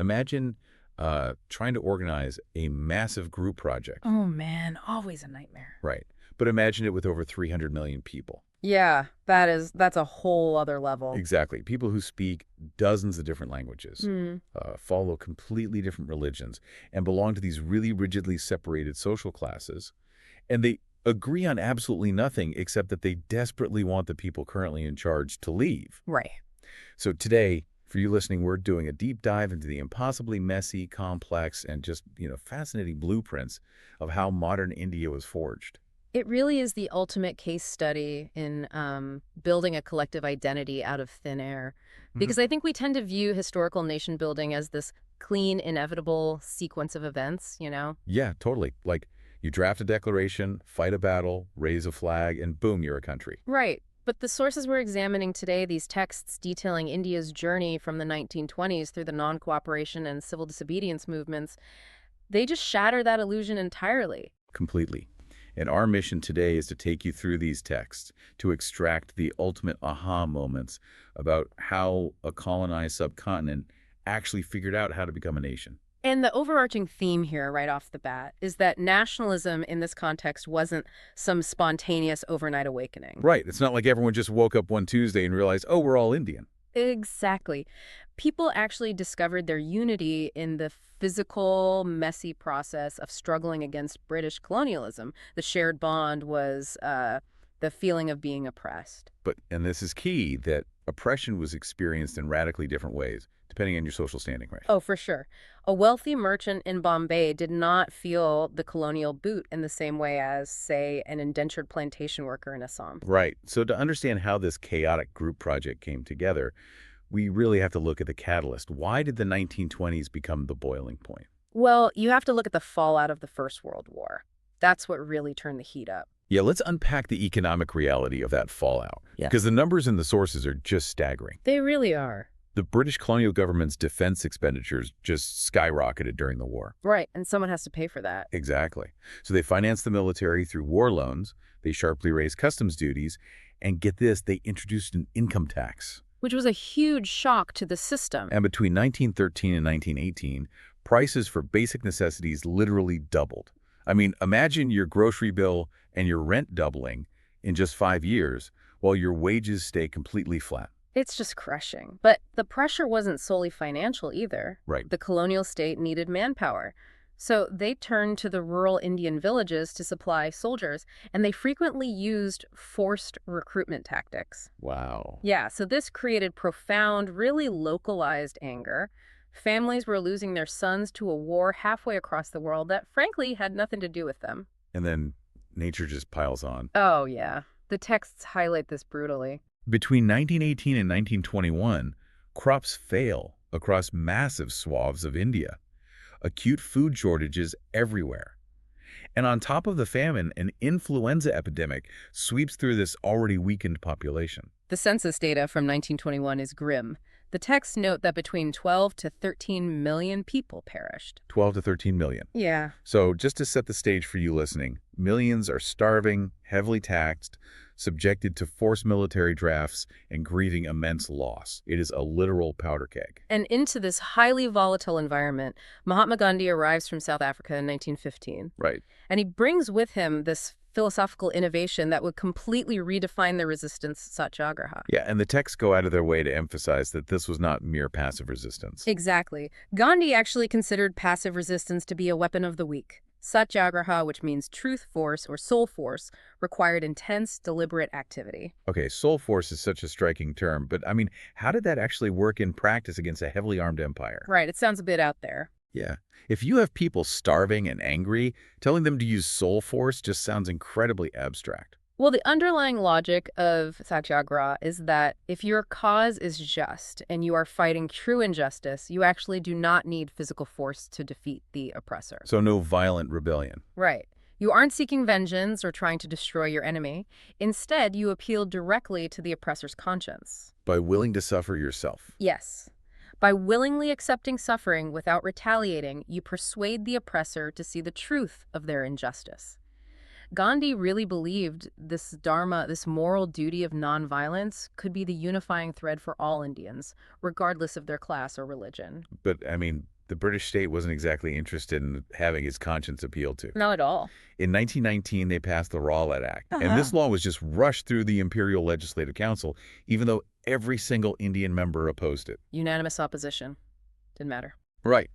Imagine trying to organize a massive group project. Oh man, always a nightmare. Right. But imagine it with over 300 million people. Yeah, that's a whole other level. Exactly. People who speak dozens of different languages, Hmm. follow completely different religions, and belong to these really rigidly separated social classes. And they agree on absolutely nothing except that they desperately want the people currently in charge to leave. Right. So today, for you listening, we're doing a deep dive into the impossibly messy, complex, and just, fascinating blueprints of how modern India was forged. It really is the ultimate case study in building a collective identity out of thin air. Mhm. Because I think we tend to view historical nation building as this clean, inevitable sequence of events, you know? Yeah, totally. Like, you draft a declaration, fight a battle, raise a flag, and boom, you're a country. Right. But the sources we're examining today, these texts detailing India's journey from the 1920s through the non-cooperation and civil disobedience movements, they just shatter that illusion entirely. Completely. And our mission today is to take you through these texts, to extract the ultimate aha moments about how a colonized subcontinent actually figured out how to become a nation. And the overarching theme here, right off the bat, is that nationalism in this context wasn't some spontaneous overnight awakening. Right. It's not like everyone just woke up one Tuesday and realized, oh, we're all Indian. Exactly. People actually discovered their unity in the physical, messy process of struggling against British colonialism. The shared bond was the feeling of being oppressed. And this is key, that oppression was experienced in radically different ways, depending on your social standing, right? Oh, for sure. A wealthy merchant in Bombay did not feel the colonial boot in the same way as, say, an indentured plantation worker in Assam. Right. So to understand how this chaotic group project came together, we really have to look at the catalyst. Why did the 1920s become the boiling point? Well, you have to look at the fallout of the First World War. That's what really turned the heat up. Yeah, let's unpack the economic reality of that fallout. Yeah. Because the numbers in the sources are just staggering. They really are. The British colonial government's defense expenditures just skyrocketed during the war. Right, and someone has to pay for that. Exactly. So they financed the military through war loans, they sharply raised customs duties, and get this, they introduced an income tax. Which was a huge shock to the system. And between 1913 and 1918, prices for basic necessities literally doubled. I mean, imagine your grocery bill and your rent doubling in just 5 years, while your wages stay completely flat. It's just crushing. But the pressure wasn't solely financial either. Right. The colonial state needed manpower. So they turned to the rural Indian villages to supply soldiers, and they frequently used forced recruitment tactics. Wow. Yeah, so this created profound, really localized anger. Families were losing their sons to a war halfway across the world that, frankly, had nothing to do with them. And then nature just piles on. Oh, yeah. The texts highlight this brutally. Between 1918 and 1921, crops fail across massive swaths of India. Acute food shortages everywhere. And on top of the famine, an influenza epidemic sweeps through this already weakened population. The census data from 1921 is grim. The texts note that between 12 to 13 million people perished. 12 to 13 million. Yeah. So just to set the stage for you listening, millions are starving, heavily taxed, subjected to forced military drafts, and grieving immense loss. It is a literal powder keg. And into this highly volatile environment, Mahatma Gandhi arrives from South Africa in 1915. Right. And he brings with him this philosophical innovation that would completely redefine the resistance satyagraha. Yeah, and the texts go out of their way to emphasize that this was not mere passive resistance. Exactly. Gandhi actually considered passive resistance to be a weapon of the weak. Satyagraha, which means truth force or soul force, required intense, deliberate activity. Okay, soul force is such a striking term, but I mean, how did that actually work in practice against a heavily armed empire? Right, it sounds a bit out there. Yeah. If you have people starving and angry, telling them to use soul force just sounds incredibly abstract. Well, the underlying logic of satyagraha is that if your cause is just and you are fighting true injustice, you actually do not need physical force to defeat the oppressor. So no violent rebellion. Right. You aren't seeking vengeance or trying to destroy your enemy. Instead, you appeal directly to the oppressor's conscience. By willing to suffer yourself. Yes. By willingly accepting suffering without retaliating, you persuade the oppressor to see the truth of their injustice. Gandhi really believed this dharma, this moral duty of nonviolence, could be the unifying thread for all Indians, regardless of their class or religion. But, I mean, the British state wasn't exactly interested in having his conscience appealed to. Not at all. In 1919, they passed the Rowlatt Act, and Uh-huh. this law was just rushed through the Imperial Legislative Council, even though every single Indian member opposed it. Unanimous opposition. Didn't matter. Right.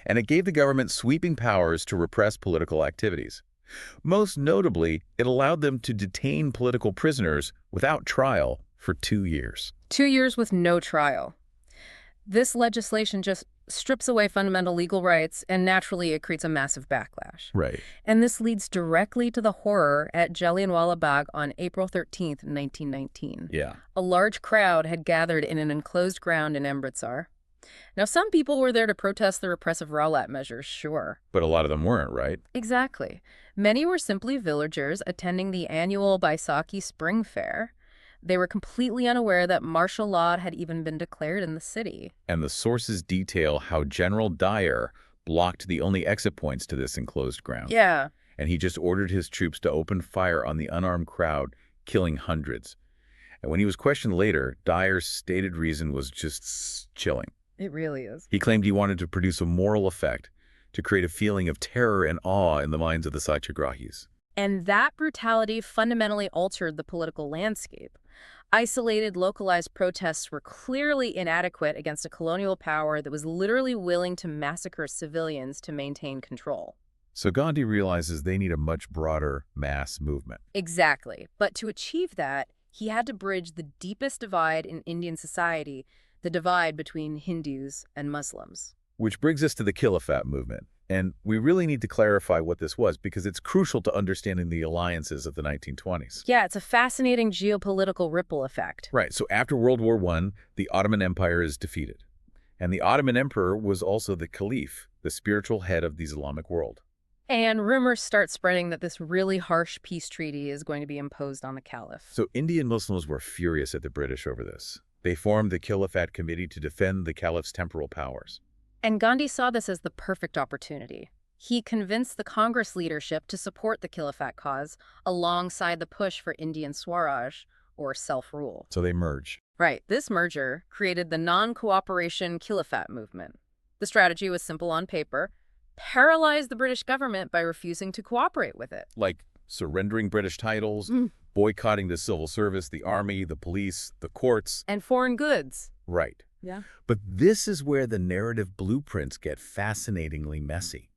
And it gave the government sweeping powers to repress political activities. Most notably, it allowed them to detain political prisoners without trial for 2 years. 2 years with no trial. This legislation just strips away fundamental legal rights, and naturally it creates a massive backlash. Right. And this leads directly to the horror at Jallianwala Bagh on April 13th, 1919. Yeah. A large crowd had gathered in an enclosed ground in Amritsar. Now, some people were there to protest the repressive Rowlatt measures, sure. But a lot of them weren't, right? Exactly. Many were simply villagers attending the annual Baisakhi Spring Fair. They were completely unaware that martial law had even been declared in the city. And the sources detail how General Dyer blocked the only exit points to this enclosed ground. Yeah. And he just ordered his troops to open fire on the unarmed crowd, killing hundreds. And when he was questioned later, Dyer's stated reason was just chilling. It really is. He claimed he wanted to produce a moral effect, to create a feeling of terror and awe in the minds of the Satyagrahis. And that brutality fundamentally altered the political landscape. Isolated, localized protests were clearly inadequate against a colonial power that was literally willing to massacre civilians to maintain control. So Gandhi realizes they need a much broader mass movement. Exactly. But to achieve that, he had to bridge the deepest divide in Indian society, the divide between Hindus and Muslims. Which brings us to the Khilafat movement. And we really need to clarify what this was because it's crucial to understanding the alliances of the 1920s. Yeah, it's a fascinating geopolitical ripple effect. Right, so after World War I, the Ottoman Empire is defeated. And the Ottoman Emperor was also the Caliph, the spiritual head of the Islamic world. And rumors start spreading that this really harsh peace treaty is going to be imposed on the Caliph. So Indian Muslims were furious at the British over this. They formed the Khilafat Committee to defend the Caliph's temporal powers. And Gandhi saw this as the perfect opportunity. He convinced the Congress leadership to support the Khilafat cause alongside the push for Indian Swaraj, or self-rule. So they merge. Right. This merger created the non-cooperation Khilafat movement. The strategy was simple on paper: paralyze the British government by refusing to cooperate with it. Like surrendering British titles, boycotting the civil service, the army, the police, the courts. And foreign goods. Right. Yeah. But this is where the narrative blueprints get fascinatingly messy.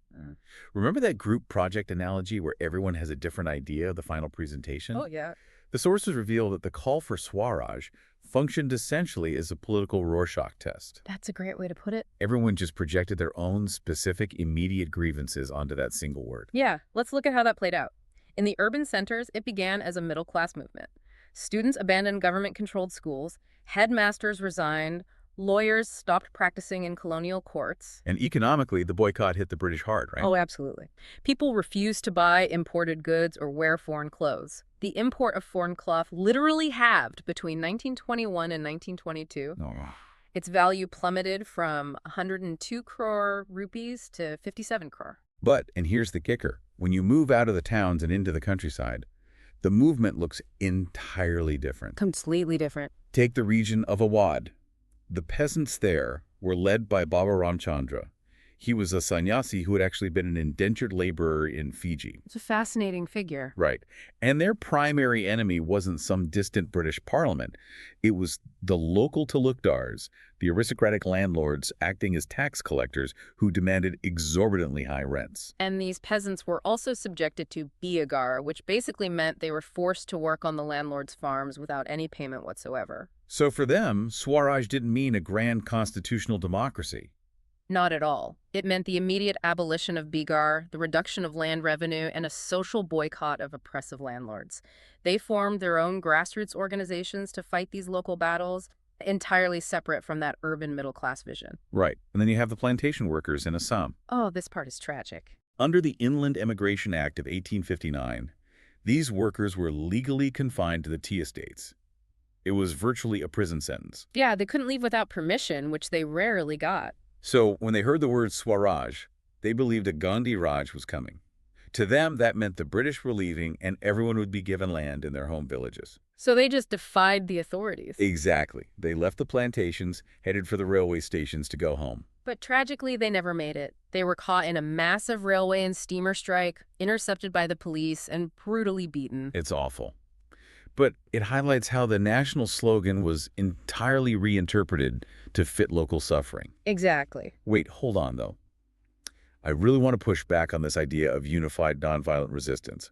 Remember that group project analogy where everyone has a different idea of the final presentation? Oh, yeah. The sources reveal that the call for Swaraj functioned essentially as a political Rorschach test. That's a great way to put it. Everyone just projected their own specific immediate grievances onto that single word. Yeah, let's look at how that played out. In the urban centers, it began as a middle-class movement. Students abandoned government-controlled schools, headmasters resigned, lawyers stopped practicing in colonial courts. And economically, the boycott hit the British hard, right? Oh, absolutely. People refused to buy imported goods or wear foreign clothes. The import of foreign cloth literally halved between 1921 and 1922. No. Its value plummeted from 102 crore rupees to 57 crore. But, and here's the kicker, when you move out of the towns and into the countryside, the movement looks entirely different. Completely different. Take the region of Awadh. The peasants there were led by Baba Ramchandra. He was a sannyasi who had actually been an indentured laborer in Fiji. It's a fascinating figure. Right. And their primary enemy wasn't some distant British parliament. It was the local talukdars, the aristocratic landlords acting as tax collectors who demanded exorbitantly high rents. And these peasants were also subjected to biagar, which basically meant they were forced to work on the landlord's farms without any payment whatsoever. So for them, Swaraj didn't mean a grand constitutional democracy. Not at all. It meant the immediate abolition of bigar, the reduction of land revenue, and a social boycott of oppressive landlords. They formed their own grassroots organizations to fight these local battles, entirely separate from that urban middle-class vision. Right. And then you have the plantation workers in Assam. Oh, this part is tragic. Under the Inland Immigration Act of 1859, these workers were legally confined to the tea estates. It was virtually a prison sentence. Yeah, they couldn't leave without permission, which they rarely got. So when they heard the word Swaraj, they believed a Gandhi Raj was coming. To them, that meant the British were leaving and everyone would be given land in their home villages. So they just defied the authorities. Exactly. They left the plantations, headed for the railway stations to go home. But tragically, they never made it. They were caught in a massive railway and steamer strike, intercepted by the police, and brutally beaten. It's awful. But it highlights how the national slogan was entirely reinterpreted to fit local suffering. Exactly. Wait, hold on, though. I really want to push back on this idea of unified nonviolent resistance,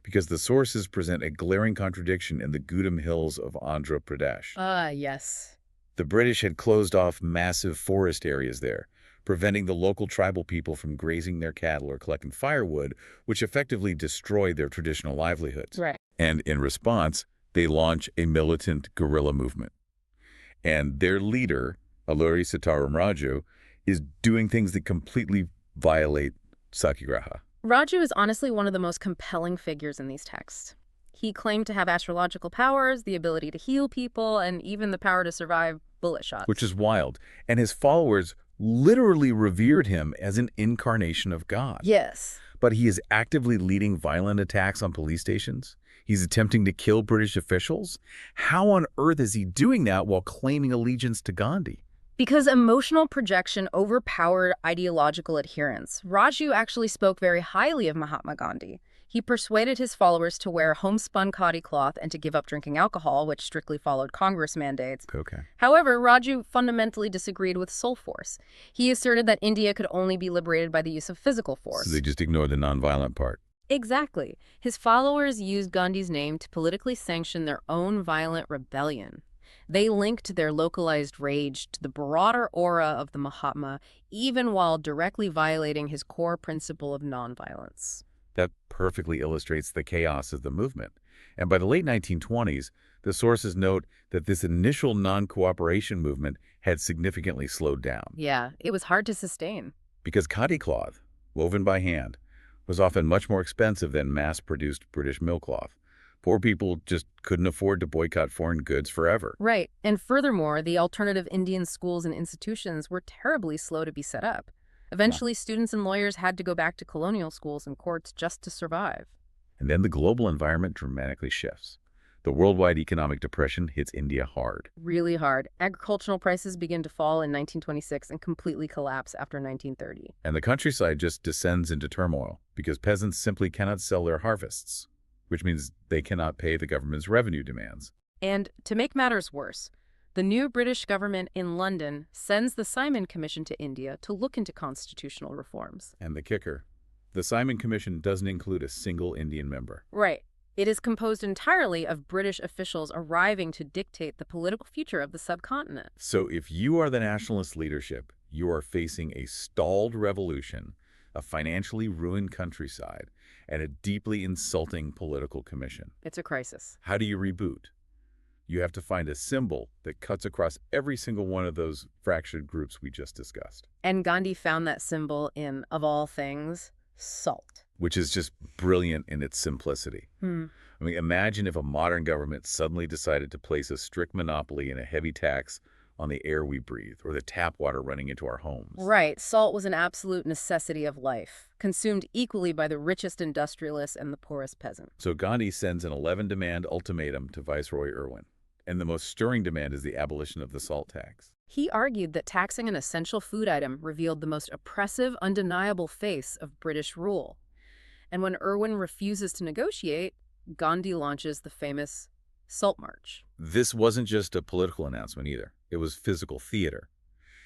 because the sources present a glaring contradiction in the Gudam Hills of Andhra Pradesh. Yes. The British had closed off massive forest areas there, preventing the local tribal people from grazing their cattle or collecting firewood, which effectively destroyed their traditional livelihoods. Right. And in response, they launch a militant guerrilla movement. And their leader, Alluri Sitaram Raju, is doing things that completely violate Satyagraha. Raju is honestly one of the most compelling figures in these texts. He claimed to have astrological powers, the ability to heal people, and even the power to survive bullet shots. Which is wild. And his followers literally revered him as an incarnation of God. Yes. But he is actively leading violent attacks on police stations. He's attempting to kill British officials. How on earth is he doing that while claiming allegiance to Gandhi? Because emotional projection overpowered ideological adherence. Raju actually spoke very highly of Mahatma Gandhi. He persuaded his followers to wear homespun khadi cloth and to give up drinking alcohol, which strictly followed Congress mandates. Okay. However, Raju fundamentally disagreed with soul force. He asserted that India could only be liberated by the use of physical force. So they just ignored the nonviolent part. Exactly. His followers used Gandhi's name to politically sanction their own violent rebellion. They linked their localized rage to the broader aura of the Mahatma, even while directly violating his core principle of nonviolence. That perfectly illustrates the chaos of the movement. And by the late 1920s, the sources note that this initial non-cooperation movement had significantly slowed down. Yeah, it was hard to sustain. Because khadi cloth, woven by hand, was often much more expensive than mass-produced British mill cloth. Poor people just couldn't afford to boycott foreign goods forever. Right. And furthermore, the alternative Indian schools and institutions were terribly slow to be set up. Eventually, students and lawyers had to go back to colonial schools and courts just to survive. And then the global environment dramatically shifts. The worldwide economic depression hits India hard. Really hard. Agricultural prices begin to fall in 1926 and completely collapse after 1930. And the countryside just descends into turmoil because peasants simply cannot sell their harvests, which means they cannot pay the government's revenue demands. And to make matters worse, the new British government in London sends the Simon Commission to India to look into constitutional reforms. And the kicker, the Simon Commission doesn't include a single Indian member. Right. It is composed entirely of British officials arriving to dictate the political future of the subcontinent. So if you are the nationalist leadership, you are facing a stalled revolution, a financially ruined countryside, and a deeply insulting political commission. It's a crisis. How do you reboot? You have to find a symbol that cuts across every single one of those fractured groups we just discussed. And Gandhi found that symbol in, of all things, salt. Which is just brilliant in its simplicity. I mean, imagine if a modern government suddenly decided to place a strict monopoly and a heavy tax on the air we breathe or the tap water running into our homes. Right. Salt was an absolute necessity of life, consumed equally by the richest industrialists and the poorest peasant. So Gandhi sends an 11-demand ultimatum to Viceroy Irwin. And the most stirring demand is the abolition of the salt tax. He argued that taxing an essential food item revealed the most oppressive, undeniable face of British rule. And when Irwin refuses to negotiate, Gandhi launches the famous Salt March. This wasn't just a political announcement either. It was physical theater.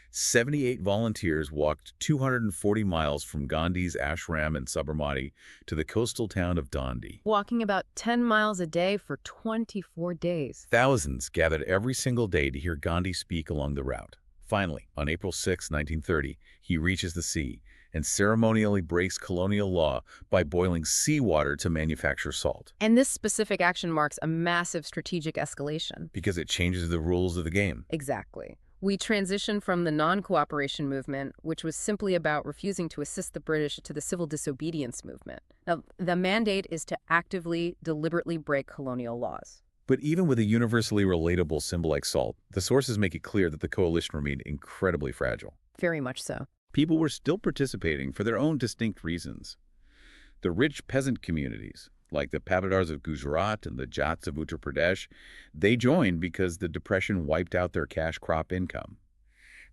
78 volunteers walked 240 miles from Gandhi's ashram in Sabarmati to the coastal town of Dandi. Walking about 10 miles a day for 24 days. Thousands gathered every single day to hear Gandhi speak along the route. Finally, on April 6, 1930, he reaches the sea and ceremonially breaks colonial law by boiling seawater to manufacture salt. And this specific action marks a massive strategic escalation. Because it changes the rules of the game. Exactly. We transition from the non-cooperation movement, which was simply about refusing to assist the British, to the civil disobedience movement. Now, the mandate is to actively, deliberately break colonial laws. But even with a universally relatable symbol like salt, the sources make it clear that the coalition remained incredibly fragile. Very much so. People were still participating for their own distinct reasons. The rich peasant communities, like the Patidars of Gujarat and the Jats of Uttar Pradesh, they joined because the Depression wiped out their cash crop income.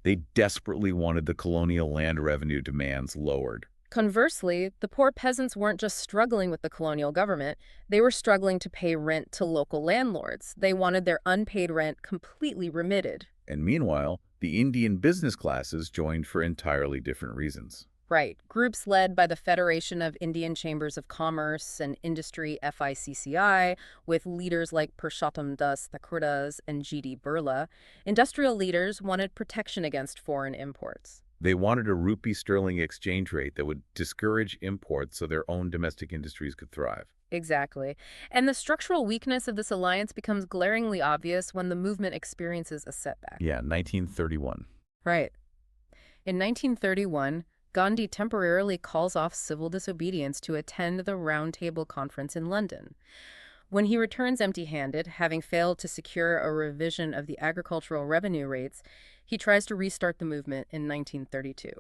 They desperately wanted the colonial land revenue demands lowered. Conversely, the poor peasants weren't just struggling with the colonial government, they were struggling to pay rent to local landlords. They wanted their unpaid rent completely remitted. And meanwhile, the Indian business classes joined for entirely different reasons. Right. Groups led by the Federation of Indian Chambers of Commerce and Industry FICCI, with leaders like Purushottam Das Thakurdas and G.D. Birla, industrial leaders wanted protection against foreign imports. They wanted a rupee sterling exchange rate that would discourage imports so their own domestic industries could thrive. Exactly. And the structural weakness of this alliance becomes glaringly obvious when the movement experiences a setback. Yeah, 1931. Right. In 1931, Gandhi temporarily calls off civil disobedience to attend the Round Table Conference in London. When he returns empty-handed, having failed to secure a revision of the agricultural revenue rates, he tries to restart the movement in 1932.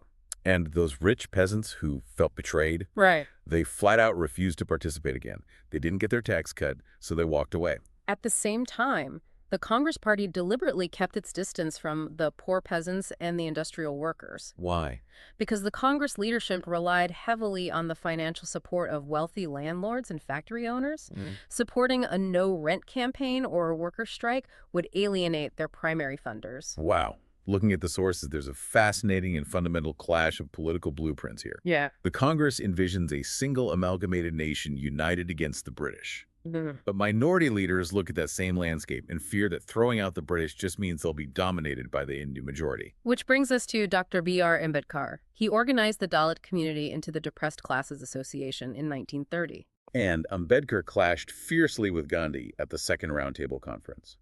And those rich peasants who felt betrayed, Right. they flat out refused to participate again. They didn't get their tax cut, so they walked away. At the same time, the Congress Party deliberately kept its distance from the poor peasants and the industrial workers. Why? Because the Congress leadership relied heavily on the financial support of wealthy landlords and factory owners. Supporting a no-rent campaign or a worker strike would alienate their primary funders. Wow. Looking at the sources, there's a fascinating and fundamental clash of political blueprints here. Yeah. The Congress envisions a single amalgamated nation united against the British. But minority leaders look at that same landscape and fear that throwing out the British just means they'll be dominated by the Hindu majority. Which brings us to Dr. B.R. Ambedkar. He organized the Dalit community into the Depressed Classes Association in 1930. And Ambedkar clashed fiercely with Gandhi at the Second Roundtable Conference.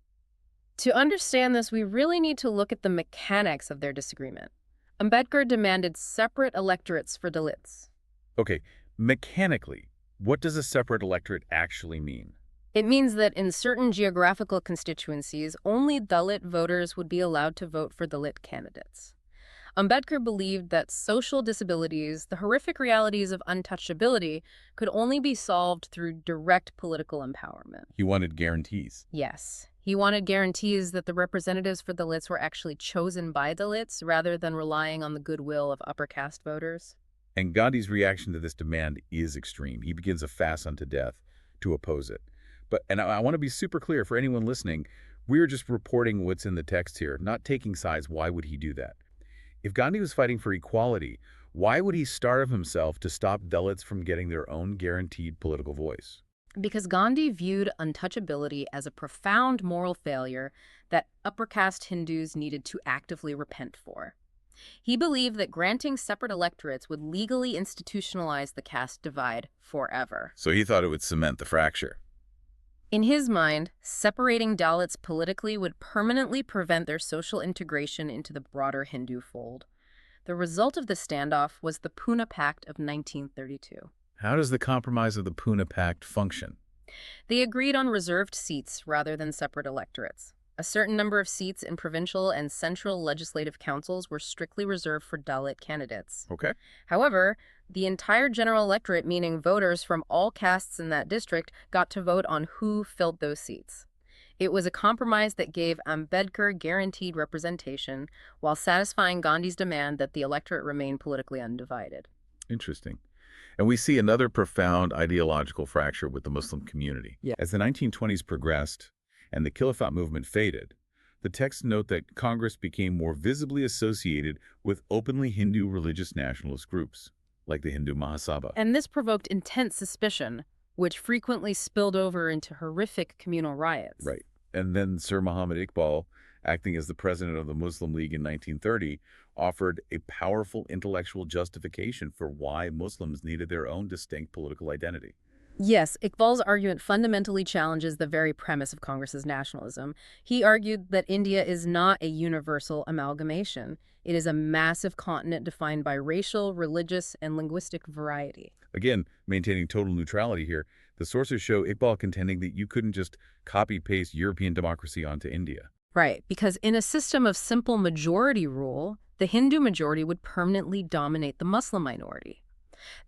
To understand this, we really need to look at the mechanics of their disagreement. Ambedkar demanded separate electorates for Dalits. Okay, mechanically, what does a separate electorate actually mean? It means that in certain geographical constituencies, only Dalit voters would be allowed to vote for Dalit candidates. Ambedkar believed that social disabilities, the horrific realities of untouchability, could only be solved through direct political empowerment. He wanted guarantees. Yes. He wanted guarantees that the representatives for Dalits were actually chosen by Dalits rather than relying on the goodwill of upper caste voters. And Gandhi's reaction to this demand is extreme. He begins a fast unto death to oppose it. And I want to be super clear for anyone listening, we're just reporting what's in the text here, not taking sides. Why would he do that? If Gandhi was fighting for equality, why would he starve himself to stop Dalits from getting their own guaranteed political voice? Because Gandhi viewed untouchability as a profound moral failure that upper caste Hindus needed to actively repent for. He believed that granting separate electorates would legally institutionalize the caste divide forever. So he thought it would cement the fracture. In his mind, separating Dalits politically would permanently prevent their social integration into the broader Hindu fold. The result of the standoff was the Pune Pact of 1932. How does the compromise of the Pune Pact function? They agreed on reserved seats rather than separate electorates. A certain number of seats in provincial and central legislative councils were strictly reserved for Dalit candidates. Okay. However, the entire general electorate, meaning voters from all castes in that district, got to vote on who filled those seats. It was a compromise that gave Ambedkar guaranteed representation while satisfying Gandhi's demand that the electorate remain politically undivided. Interesting. And we see another profound ideological fracture with the Muslim community. Yeah. As the 1920s progressed and the Khilafat movement faded, the texts note that Congress became more visibly associated with openly Hindu religious nationalist groups, like the Hindu Mahasabha. And this provoked intense suspicion, which frequently spilled over into horrific communal riots. Right. And then Sir Muhammad Iqbal, acting as the president of the Muslim League in 1930, offered a powerful intellectual justification for why Muslims needed their own distinct political identity. Yes, Iqbal's argument fundamentally challenges the very premise of Congress's nationalism. He argued that India is not a universal amalgamation. It is a massive continent defined by racial, religious, and linguistic variety. Again, maintaining total neutrality here, the sources show Iqbal contending that you couldn't just copy-paste European democracy onto India. Right, because in a system of simple majority rule, the Hindu majority would permanently dominate the Muslim minority.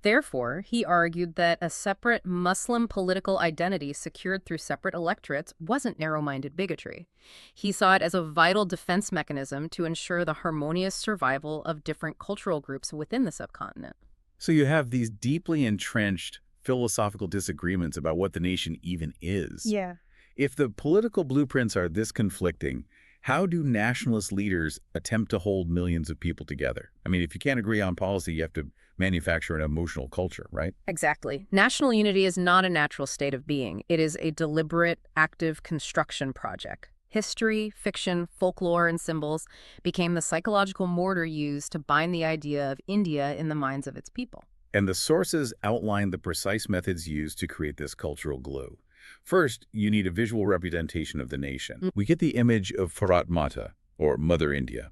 Therefore, he argued that a separate Muslim political identity secured through separate electorates wasn't narrow-minded bigotry. He saw it as a vital defense mechanism to ensure the harmonious survival of different cultural groups within the subcontinent. So you have these deeply entrenched philosophical disagreements about what the nation even is. Yeah. If the political blueprints are this conflicting, how do nationalist leaders attempt to hold millions of people together? I mean, if you can't agree on policy, you have to manufacture an emotional culture, right? Exactly. National unity is not a natural state of being. It is a deliberate, active construction project. History, fiction, folklore, and symbols became the psychological mortar used to bind the idea of India in the minds of its people. And the sources outline the precise methods used to create this cultural glue. First, you need a visual representation of the nation. We get the image of Bharat Mata, or Mother India.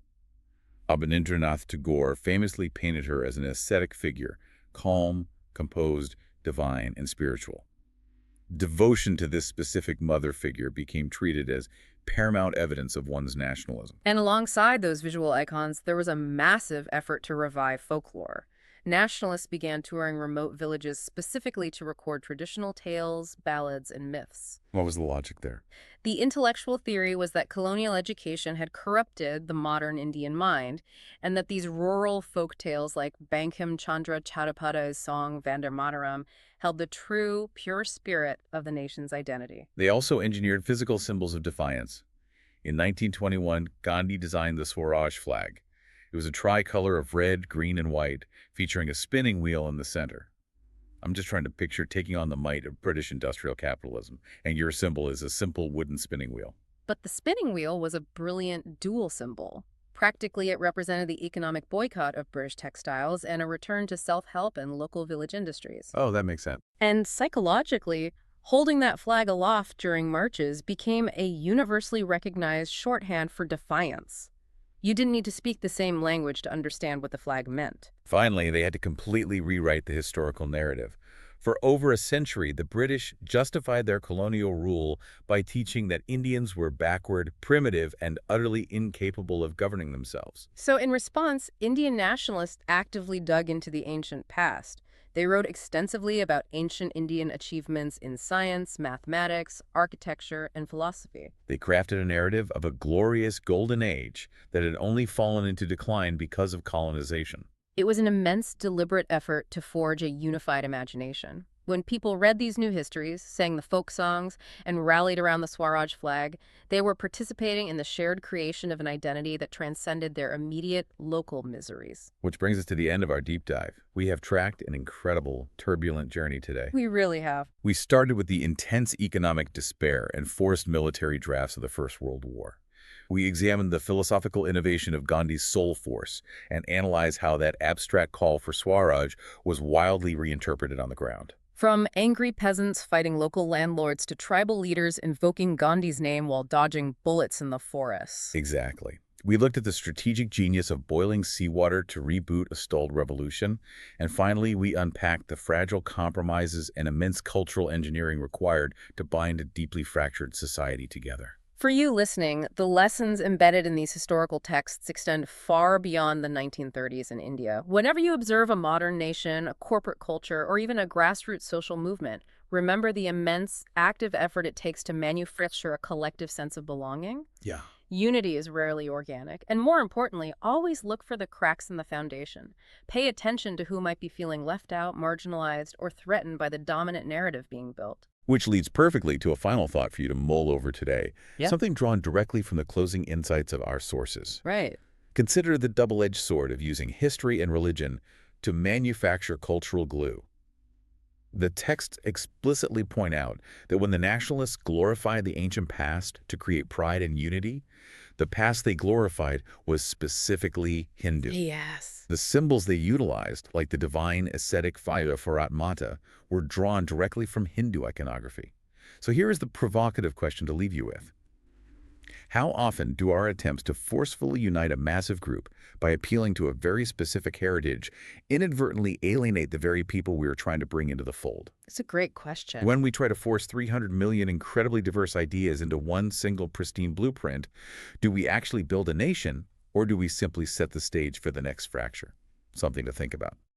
Abanindranath Tagore famously painted her as an ascetic figure, calm, composed, divine, and spiritual. Devotion to this specific mother figure became treated as paramount evidence of one's nationalism. And alongside those visual icons, there was a massive effort to revive folklore. Nationalists began touring remote villages specifically to record traditional tales, ballads, and myths. What was the logic there? The intellectual theory was that colonial education had corrupted the modern Indian mind, and that these rural folk tales like Bankim Chandra Chattopadhyay's song Vande Mataram held the true, pure spirit of the nation's identity. They also engineered physical symbols of defiance. In 1921, Gandhi designed the Swaraj flag. It was a tricolor of red, green, and white, featuring a spinning wheel in the center. I'm just trying to picture taking on the might of British industrial capitalism, and your symbol is a simple wooden spinning wheel. But the spinning wheel was a brilliant dual symbol. Practically, it represented the economic boycott of British textiles and a return to self-help and local village industries. Oh, that makes sense. And psychologically, holding that flag aloft during marches became a universally recognized shorthand for defiance. You didn't need to speak the same language to understand what the flag meant. Finally, they had to completely rewrite the historical narrative. For over a century, the British justified their colonial rule by teaching that Indians were backward, primitive, and utterly incapable of governing themselves. So in response, Indian nationalists actively dug into the ancient past. They wrote extensively about ancient Indian achievements in science, mathematics, architecture, and philosophy. They crafted a narrative of a glorious golden age that had only fallen into decline because of colonization. It was an immense, deliberate effort to forge a unified imagination. When people read these new histories, sang the folk songs, and rallied around the Swaraj flag, they were participating in the shared creation of an identity that transcended their immediate, local miseries. Which brings us to the end of our deep dive. We have tracked an incredible, turbulent journey today. We really have. We started with the intense economic despair and forced military drafts of the First World War. We examined the philosophical innovation of Gandhi's soul force and analyzed how that abstract call for Swaraj was wildly reinterpreted on the ground. From angry peasants fighting local landlords to tribal leaders invoking Gandhi's name while dodging bullets in the forests. Exactly. We looked at the strategic genius of boiling seawater to reboot a stalled revolution. And finally, we unpacked the fragile compromises and immense cultural engineering required to bind a deeply fractured society together. For you listening, the lessons embedded in these historical texts extend far beyond the 1930s in India. Whenever you observe a modern nation, a corporate culture, or even a grassroots social movement, remember the immense, active effort it takes to manufacture a collective sense of belonging. Yeah. Unity is rarely organic, and more importantly, always look for the cracks in the foundation. Pay attention to who might be feeling left out, marginalized, or threatened by the dominant narrative being built. Which leads perfectly to a final thought for you to mull over today. Yep. Something drawn directly from the closing insights of our sources. Right. Consider the double-edged sword of using history and religion to manufacture cultural glue. The texts explicitly point out that when the nationalists glorified the ancient past to create pride and unity, the past they glorified was specifically Hindu. Yes. The symbols they utilized, like the divine ascetic fire Bharat Mata, were drawn directly from Hindu iconography. So here is the provocative question to leave you with. How often do our attempts to forcefully unite a massive group by appealing to a very specific heritage inadvertently alienate the very people we are trying to bring into the fold? It's a great question. When we try to force 300 million incredibly diverse ideas into one single pristine blueprint, do we actually build a nation, or do we simply set the stage for the next fracture? Something to think about.